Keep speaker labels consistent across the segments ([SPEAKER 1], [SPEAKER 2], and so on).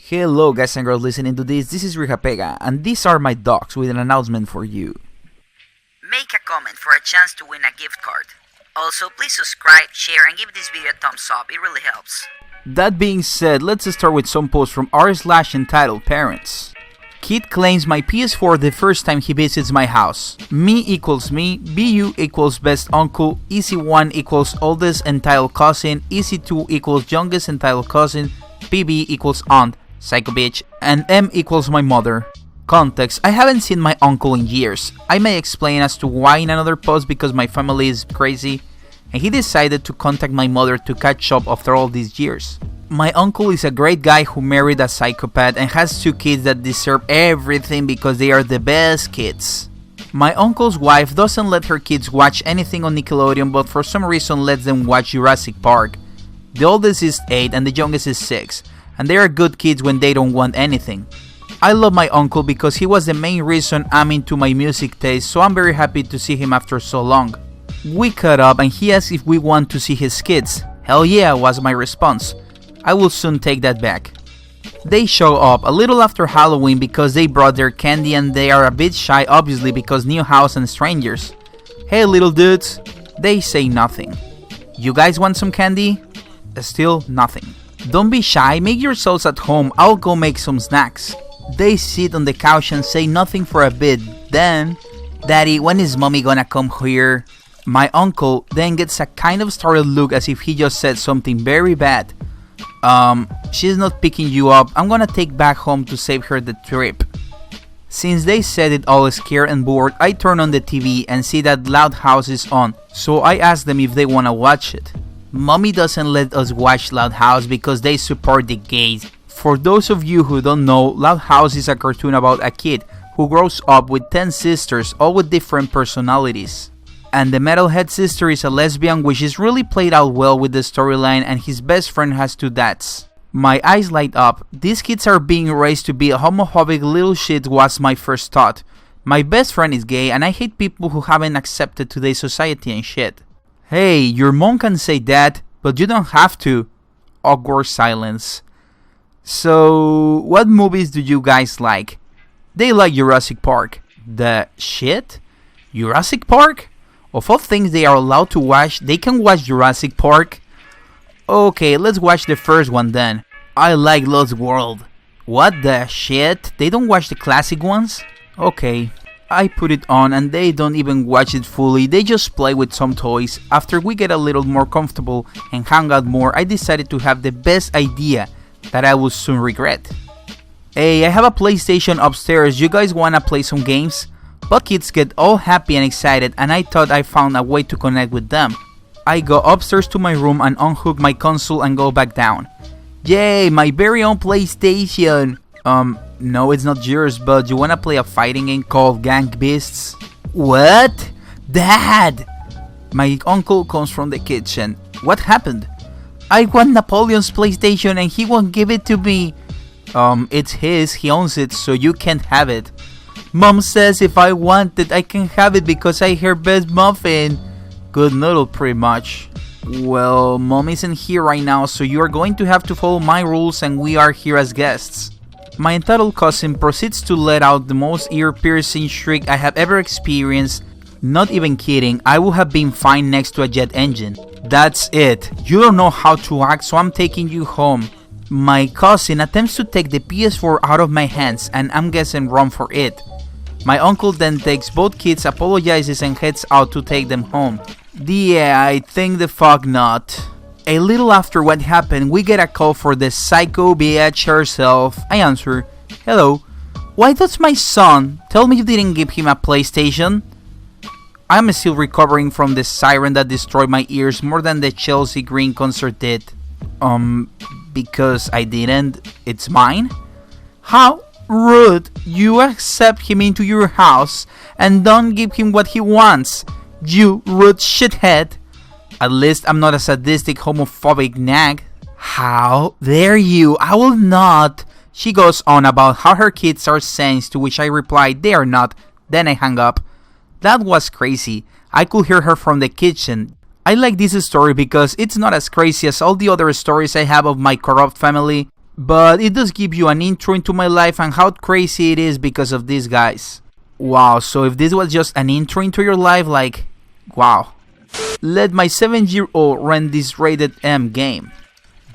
[SPEAKER 1] Hello guys and girls listening to this is Rihapega, and these are my dogs with an announcement for you.
[SPEAKER 2] Make a comment for a chance to win a gift card. Also, please subscribe, share, and give this video a thumbs up, it really helps.
[SPEAKER 1] That being said, let's start with some posts from r/EntitledParents. Kid claims my PS4 the first time he visits my house. Me equals me, BU equals best uncle, EC1 equals oldest entitled cousin, EC2 equals youngest entitled cousin, PB equals aunt, psycho bitch, and M equals my mother. Context: I haven't seen my uncle in years. I may explain as to why in another post because my family is crazy, and he decided to contact my mother to catch up after all these years. My uncle is a great guy who married a psychopath and has 2 kids that deserve everything because they are the best kids. My uncle's wife doesn't let her kids watch anything on Nickelodeon, but for some reason lets them watch Jurassic Park. The oldest is 8 and the youngest is 6, and they are good kids when they don't want anything. I love my uncle because he was the main reason I'm into my music taste, so I'm very happy to see him after so long. We caught up and he asked if we want to see his kids. Hell yeah, was my response. I will soon take that back. They show up a little after Halloween because they brought their candy and they are a bit shy obviously because new house and strangers. Hey little dudes. They say nothing. You guys want some candy? Still nothing. Don't be shy, make yourselves at home, I'll go make some snacks. They sit on the couch and say nothing for a bit, then, Daddy, when is mommy gonna come here? My uncle then gets a kind of startled look as if he just said something very bad. She's not picking you up, I'm gonna take back home to save her the trip. Since they said it all scared and bored, I turn on the TV and see that Loud House is on, so I ask them if they wanna watch it. Mommy doesn't let us watch Loud House because they support the gays. For those of you who don't know, Loud House is a cartoon about a kid who grows up with 10 sisters, all with different personalities. And the metalhead sister is a lesbian, which is really played out well with the storyline, and his best friend has 2 dads. My eyes light up. These kids are being raised to be a homophobic little shit was my first thought. My best friend is gay and I hate people who haven't accepted today's society and shit. Hey, your mom can say that, but you don't have to. Awkward silence. So, what movies do you guys like? They like Jurassic Park. The shit? Jurassic Park? Of all things they are allowed to watch, they can watch Jurassic Park? Okay, let's watch the first one then. I like Lost World. What the shit? They don't watch the classic ones? Okay. I put it on and they don't even watch it fully, they just play with some toys. After we get a little more comfortable and hang out more, I decided to have the best idea that I will soon regret. Hey, I have a PlayStation upstairs, you guys wanna play some games? But kids get all happy and excited and I thought I found a way to connect with them. I go upstairs to my room and unhook my console and go back down. Yay, my very own PlayStation! No, it's not yours, but you wanna play a fighting game called Gang Beasts? What? Dad! My uncle comes from the kitchen. What happened? I want Napoleon's PlayStation and he won't give it to me. It's his, he owns it, so you can't have it. Mom says if I want it, I can have it because I hear Best Muffin. Good noodle, pretty much. Well, Mom isn't here right now, so you are going to have to follow my rules and we are here as guests. My entitled cousin proceeds to let out the most ear-piercing shriek I have ever experienced. Not even kidding, I would have been fine next to a jet engine. That's it. You don't know how to act, so I'm taking you home. My cousin attempts to take the PS4 out of my hands, and I'm guessing run for it. My uncle then takes both kids, apologizes, and heads out to take them home. Yeah, I think the fuck not. A little after what happened, we get a call for the psycho bitch herself. I answer, hello, why does my son tell me you didn't give him a PlayStation? I'm still recovering from the siren that destroyed my ears more than the Chelsea Green concert did. Because I didn't, it's mine? How rude, you accept him into your house and don't give him what he wants, you rude shithead. At least I'm not a sadistic homophobic nag. How dare you, I will not. She goes on about how her kids are saints, to which I replied they are not, then I hung up. That was crazy, I could hear her from the kitchen. I like this story because it's not as crazy as all the other stories I have of my corrupt family. But it does give you an intro into my life and how crazy it is because of these guys. Wow, so if this was just an intro into your life, like, wow. Let my 7-year-old rent this rated M game.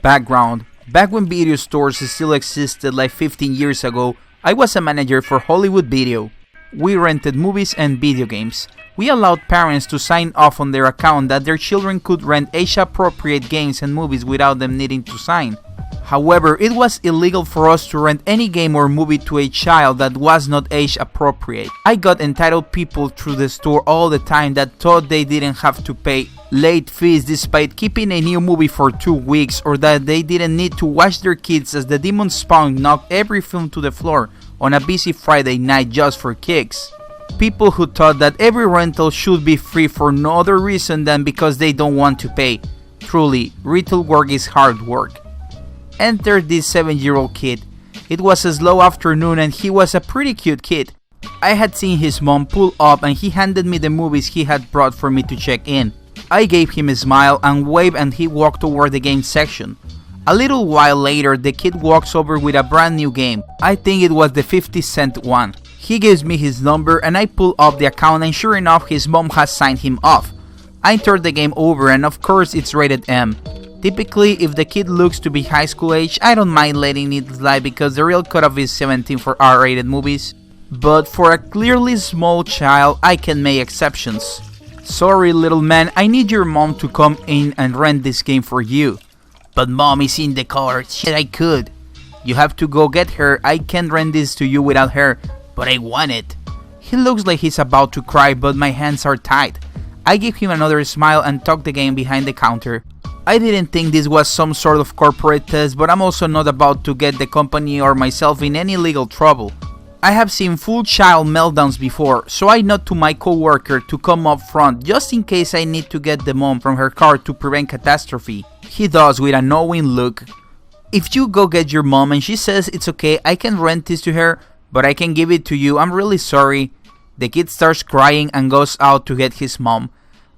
[SPEAKER 1] Background. Back when video stores still existed like 15 years ago, I was a manager for Hollywood Video. We rented movies and video games. We allowed parents to sign off on their account that their children could rent age-appropriate games and movies without them needing to sign. However, it was illegal for us to rent any game or movie to a child that was not age appropriate. I got entitled people through the store all the time that thought they didn't have to pay late fees despite keeping a new movie for 2 weeks, or that they didn't need to watch their kids as the demon spawn knocked every film to the floor on a busy Friday night just for kicks. People who thought that every rental should be free for no other reason than because they don't want to pay. Truly, retail work is hard work. Enter this 7-year-old kid. It was a slow afternoon and he was a pretty cute kid. I had seen his mom pull up and he handed me the movies he had brought for me to check in. I gave him a smile and waved and he walked toward the game section. A little while later, the kid walks over with a brand new game. I think it was the 50-cent one. He gives me his number and I pull up the account and sure enough his mom has signed him off. I turned the game over and of course it's rated M. Typically, if the kid looks to be high school age, I don't mind letting it slide because the real cutoff is 17 for R-rated movies. But for a clearly small child, I can make exceptions. Sorry little man, I need your mom to come in and rent this game for you. But mom is in the car, shit I could. You have to go get her, I can't rent this to you without her, but I want it. He looks like he's about to cry but my hands are tied. I give him another smile and tuck the game behind the counter. I didn't think this was some sort of corporate test, but I'm also not about to get the company or myself in any legal trouble. I have seen full child meltdowns before, so I nod to my coworker to come up front just in case I need to get the mom from her car to prevent catastrophe. He does with a knowing look. If you go get your mom and she says it's okay, I can rent this to her, but I can give it to you, I'm really sorry. The kid starts crying and goes out to get his mom.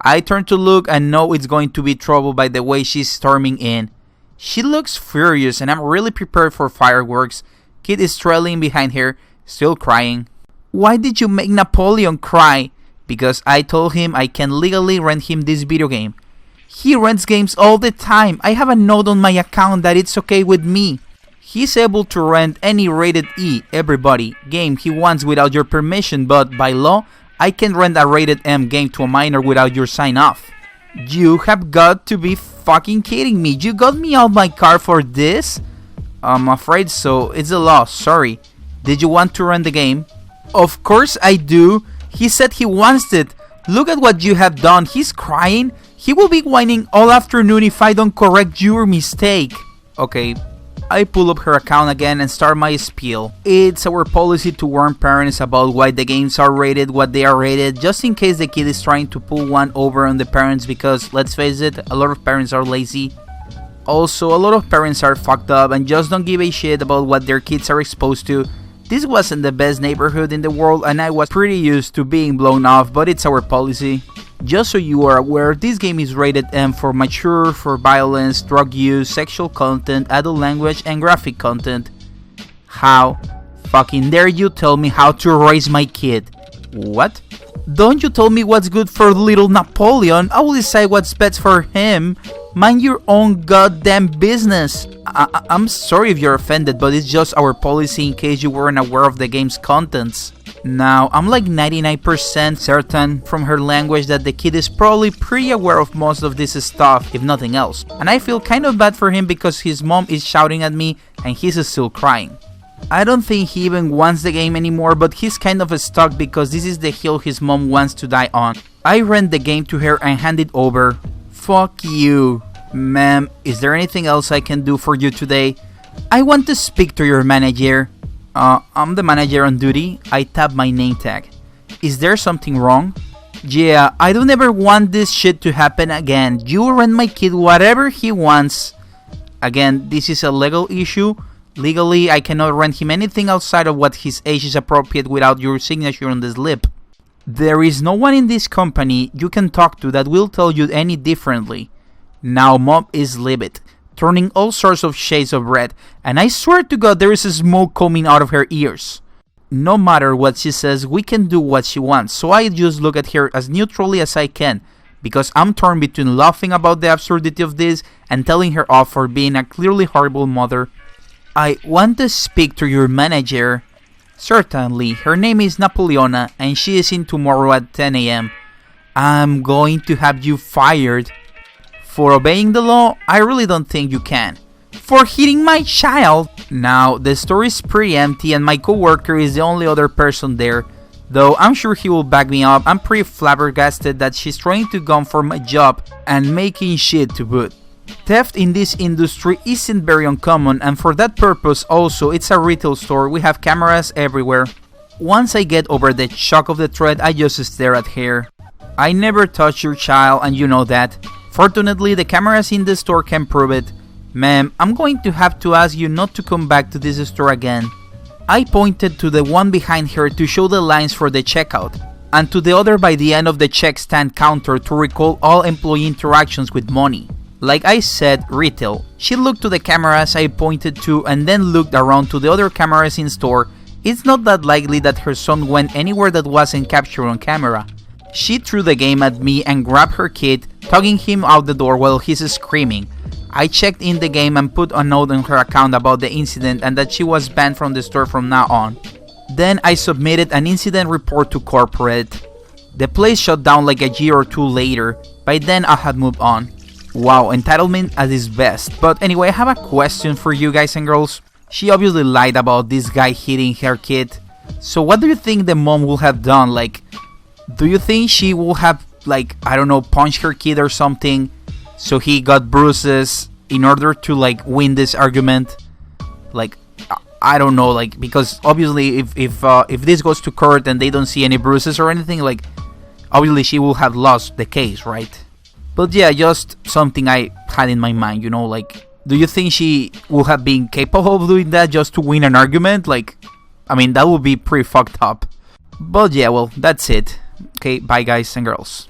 [SPEAKER 1] I turn to look and know it's going to be trouble by the way she's storming in. She looks furious and I'm really prepared for fireworks. Kid is trailing behind her, still crying. Why did you make Napoleon cry? Because I told him I can legally rent him this video game. He rents games all the time. I have a note on my account that it's okay with me. He's able to rent any rated E, everybody, game he wants without your permission, but by law, I can rent a rated M game to a minor without your sign off. You have got to be fucking kidding me. You got me out my car for this? I'm afraid so. It's the law. Sorry. Did you want to rent the game? Of course I do. He said he wants it. Look at what you have done. He's crying. He will be whining all afternoon if I don't correct your mistake. Okay. I pull up her account again and start my spiel. It's our policy to warn parents about why the games are rated what they are rated, just in case the kid is trying to pull one over on the parents because, let's face it, a lot of parents are lazy. Also, a lot of parents are fucked up and just don't give a shit about what their kids are exposed to. This wasn't the best neighborhood in the world and I was pretty used to being blown off, but it's our policy. Just so you are aware, this game is rated M for mature, for violence, drug use, sexual content, adult language, and graphic content. How fucking dare you tell me how to raise my kid? What? Don't you tell me what's good for little Napoleon, I will decide what's best for him. Mind your own goddamn business. I'm sorry if you're offended, but it's just our policy in case you weren't aware of the game's contents. Now, I'm like 99% certain from her language that the kid is probably pretty aware of most of this stuff, if nothing else. And I feel kind of bad for him because his mom is shouting at me and he's still crying. I don't think he even wants the game anymore, but he's kind of stuck because this is the hill his mom wants to die on. I rent the game to her and hand it over. Fuck you. Ma'am, is there anything else I can do for you today? I want to speak to your manager. I'm the manager on duty. I tap my name tag. Is there something wrong? Yeah, I don't ever want this shit to happen again. You rent my kid whatever he wants. Again, this is a legal issue. Legally, I cannot rent him anything outside of what his age is appropriate without your signature on the slip. There is no one in this company you can talk to that will tell you any differently. Now mom is livid. turning all sorts of shades of red, and I swear to God there is smoke coming out of her ears. No matter what she says, we can do what she wants, so I just look at her as neutrally as I can, because I'm torn between laughing about the absurdity of this and telling her off for being a clearly horrible mother. I want to speak to your manager. Certainly, her name is Napoleona and she is in tomorrow at 10 a.m. I'm going to have you fired. For obeying the law, I really don't think you can. For hitting my child! Now, the store is pretty empty and my coworker is the only other person there. Though I'm sure he will back me up, I'm pretty flabbergasted that she's trying to gun for my job and making shit to boot. Theft in this industry isn't very uncommon, and for that purpose also it's a retail store, we have cameras everywhere. Once I get over the shock of the threat, I just stare at her. I never touched your child and you know that. Fortunately, the cameras in the store can prove it. Ma'am, I'm going to have to ask you not to come back to this store again. I pointed to the one behind her to show the lines for the checkout, and to the other by the end of the check stand counter to recall all employee interactions with money. Like I said, retail. She looked to the cameras I pointed to and then looked around to the other cameras in store. It's not that likely that her son went anywhere that wasn't captured on camera. She threw the game at me and grabbed her kid, tugging him out the door while he's screaming. I checked in the game and put a note on her account about the incident and that she was banned from the store from now on. Then I submitted an incident report to corporate. The place shut down like a year or two later. By then I had moved on. Wow, entitlement at its best. But anyway, I have a question for you guys and girls. She obviously lied about this guy hitting her kid. So what do you think the mom would have done? Like, do you think she would have, like, I don't know, punched her kid or something so he got bruises in order to, like, win this argument? Like, I don't know, like, because obviously if this goes to court and they don't see any bruises or anything, like, obviously she will have lost the case, right? But yeah, just something I had in my mind, you know, like, do you think she would have been capable of doing that just to win an argument? Like, I mean, that would be pretty fucked up. But yeah, well, that's it. Okay, bye guys and girls.